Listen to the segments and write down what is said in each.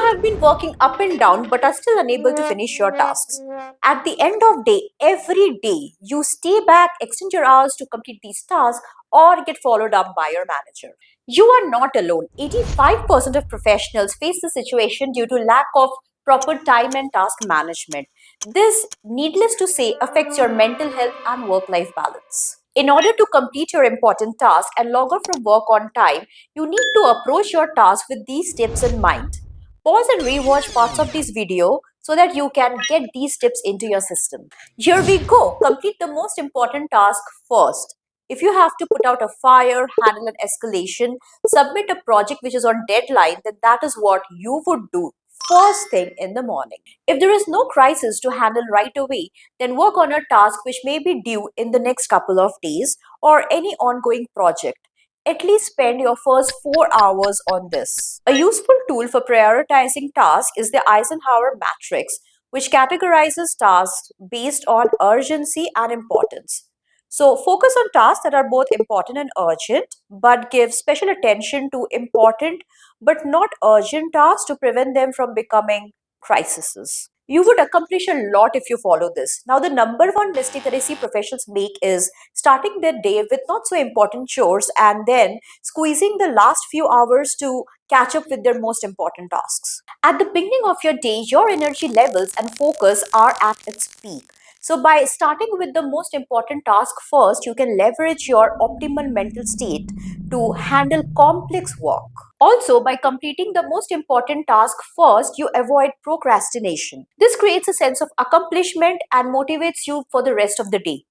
have been working up and down but are still unable to finish your tasks. At the end of day, every day, you stay back, extend your hours to complete these tasks or get followed up by your manager. You are not alone. 85% of professionals face the situation due to lack of proper time and task management. This, needless to say, affects your mental health and work-life balance. In order to complete your important task and log off from work on time, you need to approach your task with these tips in mind. Pause and rewatch parts of this video so that you can get these tips into your system. Here we go. Complete the most important task first. If you have to put out a fire, handle an escalation, submit a project which is on deadline, then that is what you would do first thing in the morning. If there is no crisis to handle right away, then work on a task which may be due in the next couple of days or any ongoing project. At least spend your first 4 hours on this. A useful tool for prioritizing tasks is the Eisenhower matrix, which categorizes tasks based on urgency and importance. So, focus on tasks that are both important and urgent, but give special attention to important but not urgent tasks to prevent them from becoming crises. You would accomplish a lot if you follow this. Now, the number one mistake that I see professionals make is starting their day with not so important chores and then squeezing the last few hours to catch up with their most important tasks. At the beginning of your day, your energy levels and focus are at its peak. So, by starting with the most important task first, you can leverage your optimal mental state to handle complex work. Also, by completing the most important task first, you avoid procrastination. This creates a sense of accomplishment and motivates you for the rest of the day.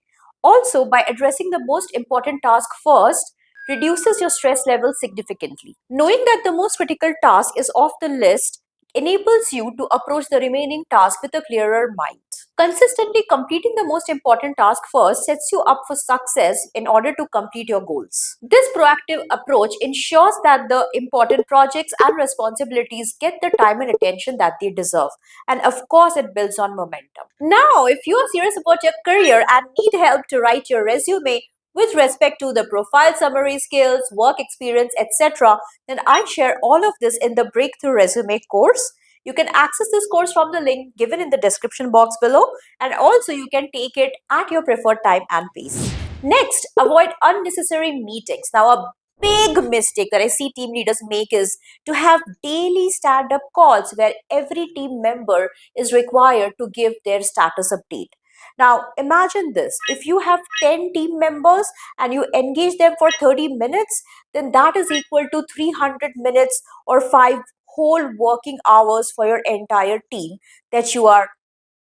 Also, by addressing the most important task first, reduces your stress level significantly. Knowing that the most critical task is off the list enables you to approach the remaining task with a clearer mind. Consistently completing the most important task first sets you up for success in order to complete your goals. This proactive approach ensures that the important projects and responsibilities get the time and attention that they deserve. And of course, it builds on momentum. Now, if you are serious about your career and need help to write your resume, with respect to the profile summary skills, work experience, etc., then I share all of this in the Breakthrough Resume course. You can access this course from the link given in the description box below, and also you can take it at your preferred time and pace. Next, avoid unnecessary meetings. Now, a big mistake that I see team leaders make is to have daily stand up calls where every team member is required to give their status update. Now, imagine this, if you have 10 team members and you engage them for 30 minutes, then that is equal to 300 minutes or 5 whole working hours for your entire team that you are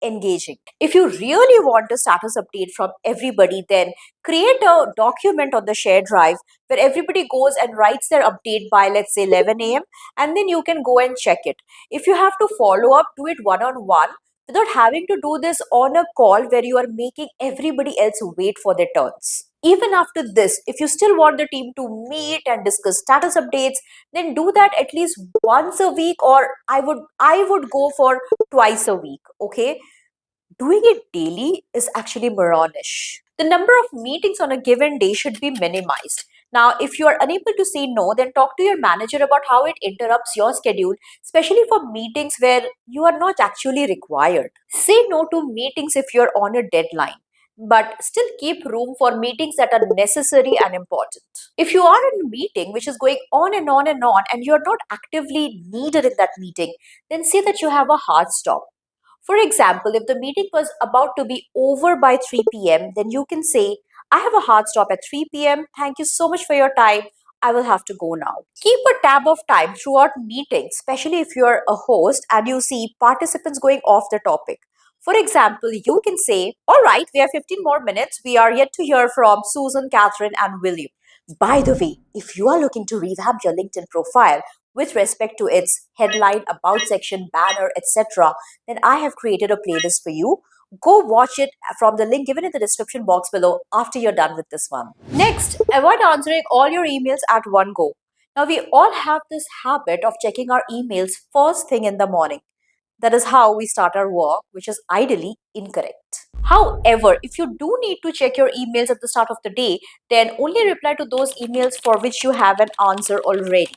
engaging. If you really want a status update from everybody, then create a document on the shared drive where everybody goes and writes their update by, let's say, 11 a.m., and then you can go and check it. If you have to follow up, do it one on one without having to do this on a call where you are making everybody else wait for their turns. Even after this, if you still want the team to meet and discuss status updates, then do that at least once a week, or I would go for twice a week. Okay, doing it daily is actually moronish. The number of meetings on a given day should be minimized. Now, if you are unable to say no, then talk to your manager about how it interrupts your schedule, especially for meetings where you are not actually required. Say no to meetings if you're on a deadline, but still keep room for meetings that are necessary and important. If you are in a meeting which is going on and on and on, and you're not actively needed in that meeting, then say that you have a hard stop. For example, if the meeting was about to be over by 3 p.m., then you can say, I have a hard stop at 3 p.m. Thank you so much for your time. I will have to go now. Keep a tab of time throughout meetings, especially if you're a host and you see participants going off the topic. For example, you can say, all right, we have 15 more minutes. We are yet to hear from Susan, Catherine, and William. By the way, if you are looking to revamp your LinkedIn profile with respect to its headline, about section, banner, etc., then I have created a playlist for you. Go watch it from the link given in the description box below after you're done with this one. Next, avoid answering all your emails at one go. Now, we all have this habit of checking our emails first thing in the morning. That is how we start our work, which is ideally incorrect. However, if you do need to check your emails at the start of the day, then only reply to those emails for which you have an answer already.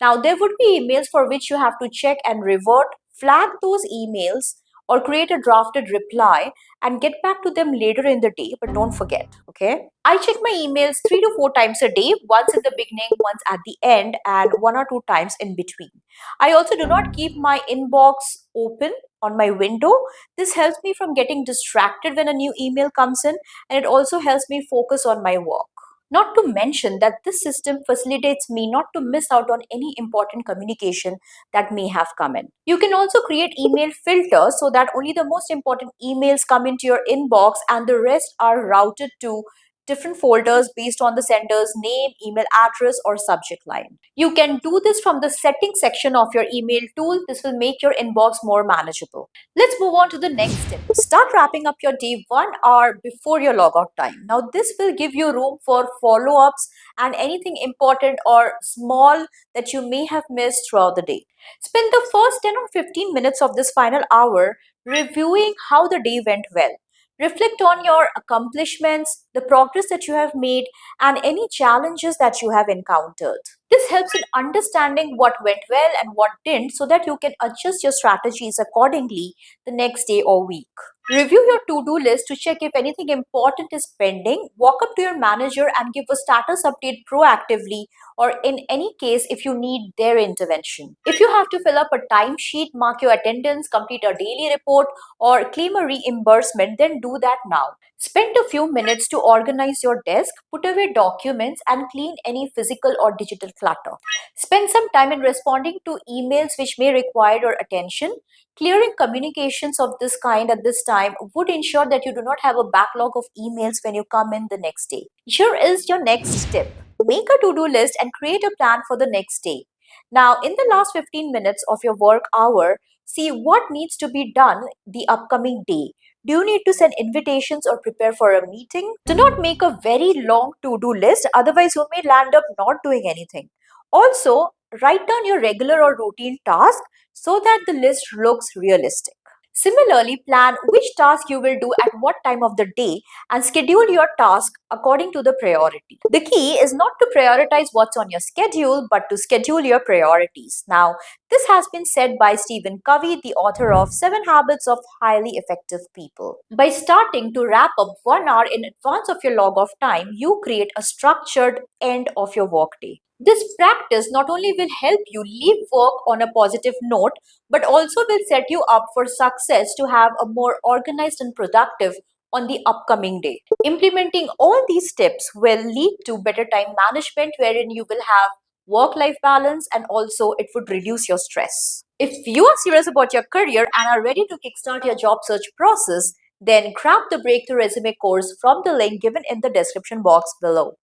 Now, there would be emails for which you have to check and revert, flag those emails, or create a drafted reply and get back to them later in the day, but don't forget, okay? I check my emails 3 to 4 times a day, once in the beginning, once at the end, and 1 or 2 times in between. I also do not keep my inbox open on my window. This helps me from getting distracted when a new email comes in, and it also helps me focus on my work. Not to mention that this system facilitates me not to miss out on any important communication that may have come in. You can also create email filters so that only the most important emails come into your inbox and the rest are routed to different folders based on the sender's name, email address, or subject line. You can do this from the settings section of your email tool. This will make your inbox more manageable. Let's move on to the next step. Start wrapping up your day 1 hour before your logout time. Now, this will give you room for follow ups and anything important or small that you may have missed throughout the day. Spend the first 10 or 15 minutes of this final hour reviewing how the day went well. Reflect on your accomplishments, the progress that you have made, and any challenges that you have encountered. This helps in understanding what went well and what didn't so that you can adjust your strategies accordingly the next day or week. Review your to do list to check if anything important is pending. Walk up to your manager and give a status update proactively, or in any case, if you need their intervention. If you have to fill up a timesheet, mark your attendance, complete a daily report, or claim a reimbursement, then do that now. Spend a few minutes to organize your desk, put away documents, and clean any physical or digital clutter. Spend some time in responding to emails which may require your attention. Clearing communications of this kind at this time would ensure that you do not have a backlog of emails when you come in the next day. Here is your next tip. Make a to do list and create a plan for the next day. Now, in the last 15 minutes of your work hour, see what needs to be done the upcoming day. Do you need to send invitations or prepare for a meeting? Do not make a very long to do list, otherwise, you may land up not doing anything. Also, write down your regular or routine tasks so that the list looks realistic. Similarly, plan which task you will do at what time of the day and schedule your task according to the priority. The key is not to prioritize what's on your schedule, but to schedule your priorities. Now, this has been said by Stephen Covey, the author of 7 Habits of Highly Effective People. By starting to wrap up 1 hour in advance of your log off time, you create a structured end of your workday. This practice not only will help you leave work on a positive note, but also will set you up for success to have a more organized and productive on the upcoming day. Implementing all these tips will lead to better time management, wherein you will have work life balance and also it would reduce your stress. If you are serious about your career and are ready to kickstart your job search process, then grab the Breakthrough Resume course from the link given in the description box below.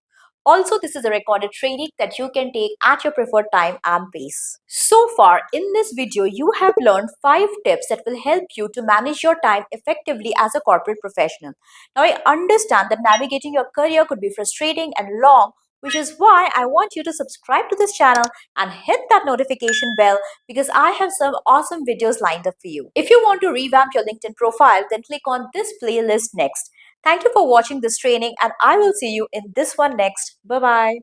Also, this is a recorded training that you can take at your preferred time and pace. So far, in this video, you have learned 5 tips that will help you to manage your time effectively as a corporate professional. Now, I understand that navigating your career could be frustrating and long, which is why I want you to subscribe to this channel and hit that notification bell because I have some awesome videos lined up for you. If you want to revamp your LinkedIn profile, then click on this playlist next. Thank you for watching this training and I will see you in this one next. Bye bye.